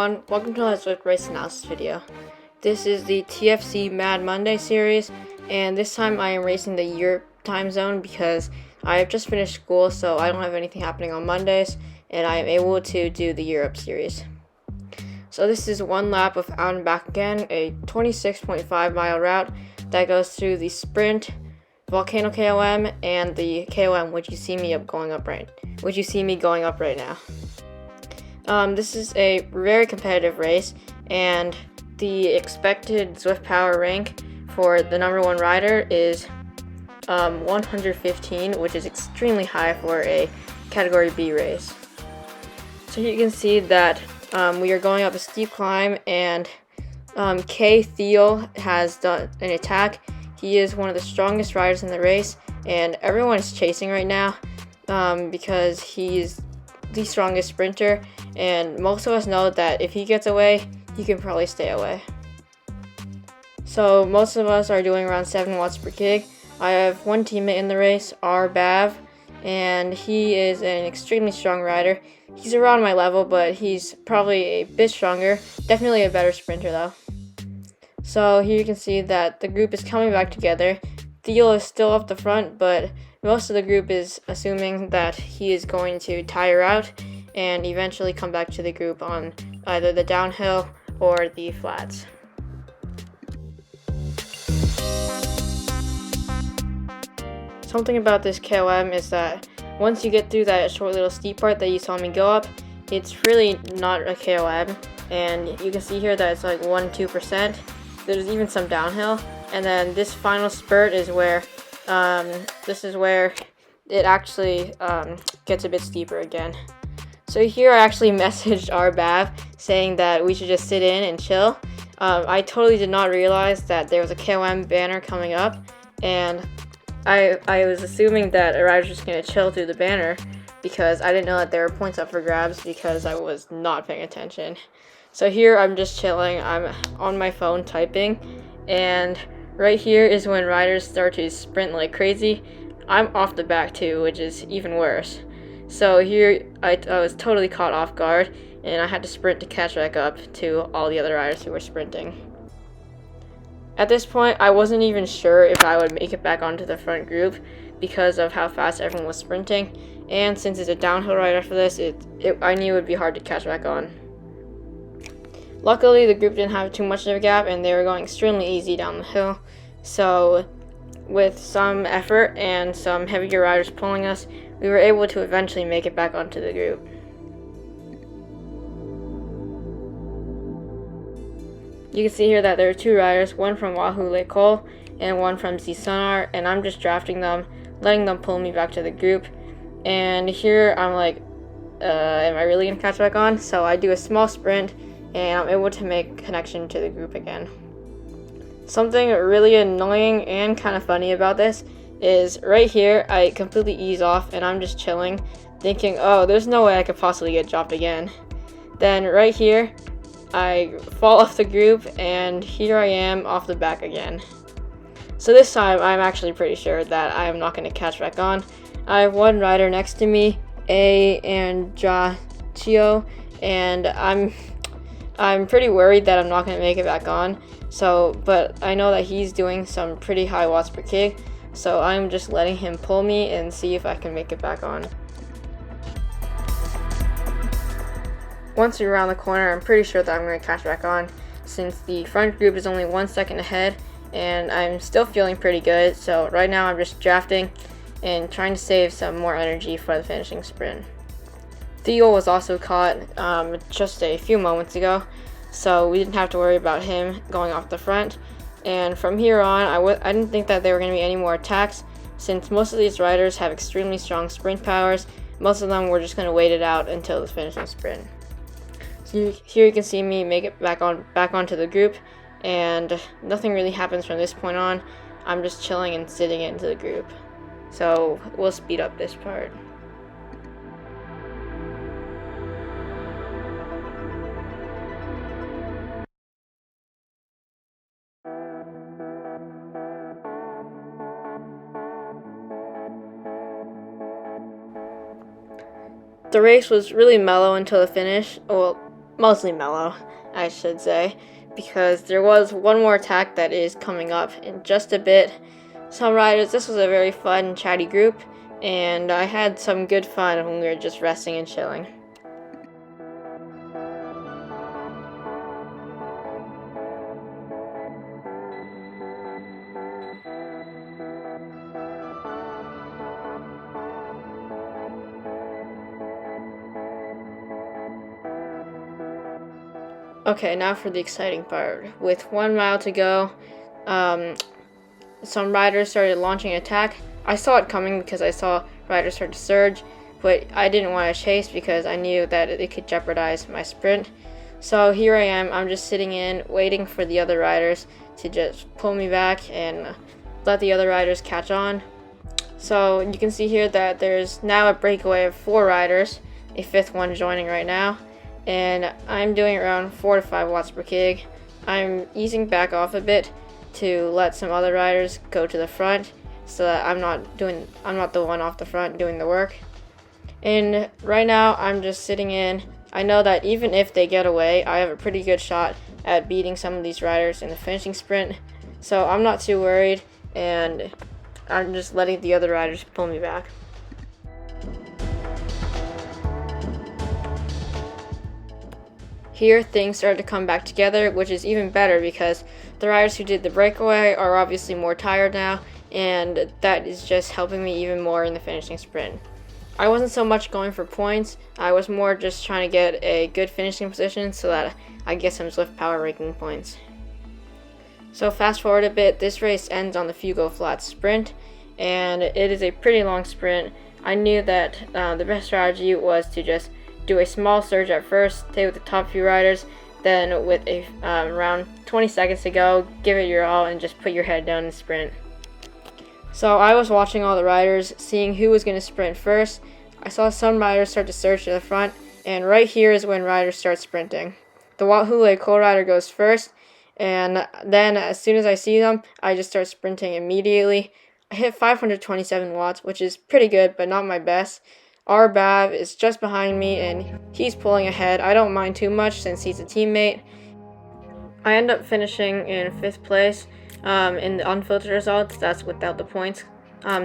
everyone, welcome to another Zwift race analysis video. This is the TFC Mad Monday series, and this time I am racing the Europe time zone because I have just finished school, so I don't have anything happening on Mondays, and I am able to do the Europe series. So this is one lap of out and back again, a 26.5 mile route that goes through the Sprint, Volcano KOM, and the KOM, which you see me going up right now. This is a very competitive race, and the expected Zwift power rank for the number one rider is 115, which is extremely high for a Category B race. So you can see that we are going up a steep climb, and K. Thiel has done an attack. He is one of the strongest riders in the race, and everyone is chasing right now because he's the strongest sprinter, and most of us know that if he gets away, he can probably stay away. So most of us are doing around 7 watts per gig. I have one teammate in the race, Bav, and he is an extremely strong rider. He's around my level, but he's probably a bit stronger, definitely a better sprinter though. So here you can see that the group is coming back together. Thiel is still up the front, but most of the group is assuming that he is going to tire out and eventually come back to the group on either the downhill or the flats. Something about this KOM is that once you get through that short little steep part that you saw me go up, it's really not a KOM, and you can see here that it's like 1-2%. There's even some downhill, and then this final spurt is where it actually gets a bit steeper again. So here I actually messaged Bav saying that we should just sit in and chill. I totally did not realize that there was a KOM banner coming up, and I was assuming that a rider was just going to chill through the banner because I didn't know that there were points up for grabs because I was not paying attention. So here I'm just chilling, I'm on my phone typing, and right here is when riders start to sprint like crazy. I'm off the back too, which is even worse. So here I was totally caught off guard, and I had to sprint to catch back up to all the other riders who were sprinting. At this point, I wasn't even sure if I would make it back onto the front group because of how fast everyone was sprinting, and since it's a downhill right after this, I knew it would be hard to catch back on. Luckily, the group didn't have too much of a gap, and they were going extremely easy down the hill. So with some effort and some heavier riders pulling us, we were able to eventually make it back onto the group. You can see here that there are 2 riders, one from Wahoo Lake Cole and one from Z-Sonar, and I'm just drafting them, letting them pull me back to the group. And here I'm like, am I really going to catch back on? So I do a small sprint, and I'm able to make connection to the group again. Something really annoying and kind of funny about this is right here I completely ease off and I'm just chilling, thinking, oh, there's no way I could possibly get dropped again. Then right here I fall off the group, and here I am off the back again. So this time I'm actually pretty sure that I am not going to catch back on. I have one rider next to me, and Chio, and I'm pretty worried that I'm not going to make it back on. But I know that he's doing some pretty high watts per gig, so I'm just letting him pull me and see if I can make it back on. Once we're around the corner, I'm pretty sure that I'm going to catch back on since the front group is only 1 second ahead, and I'm still feeling pretty good. So right now I'm just drafting and trying to save some more energy for the finishing sprint. Thiel was also caught just a few moments ago, so we didn't have to worry about him going off the front. And from here on, I didn't think that there were going to be any more attacks since most of these riders have extremely strong sprint powers. Most of them were just going to wait it out until the finishing sprint. So here you can see me make it back onto the group, and nothing really happens from this point on. I'm just chilling and sitting into the group. So we'll speed up this part. The race was really mellow until the finish. Well, mostly mellow, I should say, because there was one more attack that is coming up in just a bit. Some riders, this was a very fun, chatty group, and I had some good fun when we were just resting and chilling. Okay, now for the exciting part. With 1 mile to go, some riders started launching an attack. I saw it coming because I saw riders start to surge, but I didn't want to chase because I knew that it could jeopardize my sprint. So here I am, I'm just sitting in, waiting for the other riders to just pull me back and let the other riders catch on. So you can see here that there's now a breakaway of 4 riders, a 5th one joining right now. And I'm doing around 4 to 5 watts per kg. I'm easing back off a bit to let some other riders go to the front so that I'm not the one off the front doing the work. And right now I'm just sitting in. I know that even if they get away, I have a pretty good shot at beating some of these riders in the finishing sprint. So I'm not too worried, and I'm just letting the other riders pull me back. Here, things started to come back together, which is even better because the riders who did the breakaway are obviously more tired now, and that is just helping me even more in the finishing sprint. I wasn't so much going for points, I was more just trying to get a good finishing position so that I get some Zwift power ranking points. So fast forward a bit, this race ends on the Fugo Flats sprint, and it is a pretty long sprint. I knew that the best strategy was to just do a small surge at first, stay with the top few riders, then with around 20 seconds to go, give it your all and just put your head down and sprint. So I was watching all the riders, seeing who was going to sprint first. I saw some riders start to surge to the front, and right here is when riders start sprinting. The Wahoo co-rider goes first, and then as soon as I see them, I just start sprinting immediately. I hit 527 watts, which is pretty good, but not my best. Our Bav is just behind me, and he's pulling ahead. I don't mind too much since he's a teammate. I end up finishing in 5th place in the unfiltered results. That's without the points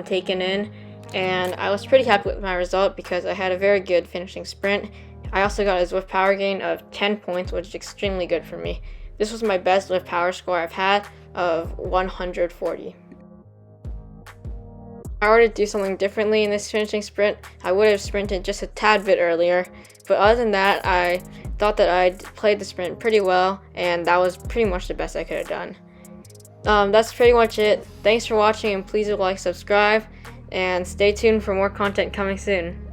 taken in. And I was pretty happy with my result because I had a very good finishing sprint. I also got a Zwift power gain of 10 points, which is extremely good for me. This was my best Zwift power score I've had of 140. If I were to do something differently in this finishing sprint, I would have sprinted just a tad bit earlier. But other than that, I thought that I played the sprint pretty well, and that was pretty much the best I could have done. That's pretty much it. Thanks for watching, and please like, subscribe, and stay tuned for more content coming soon.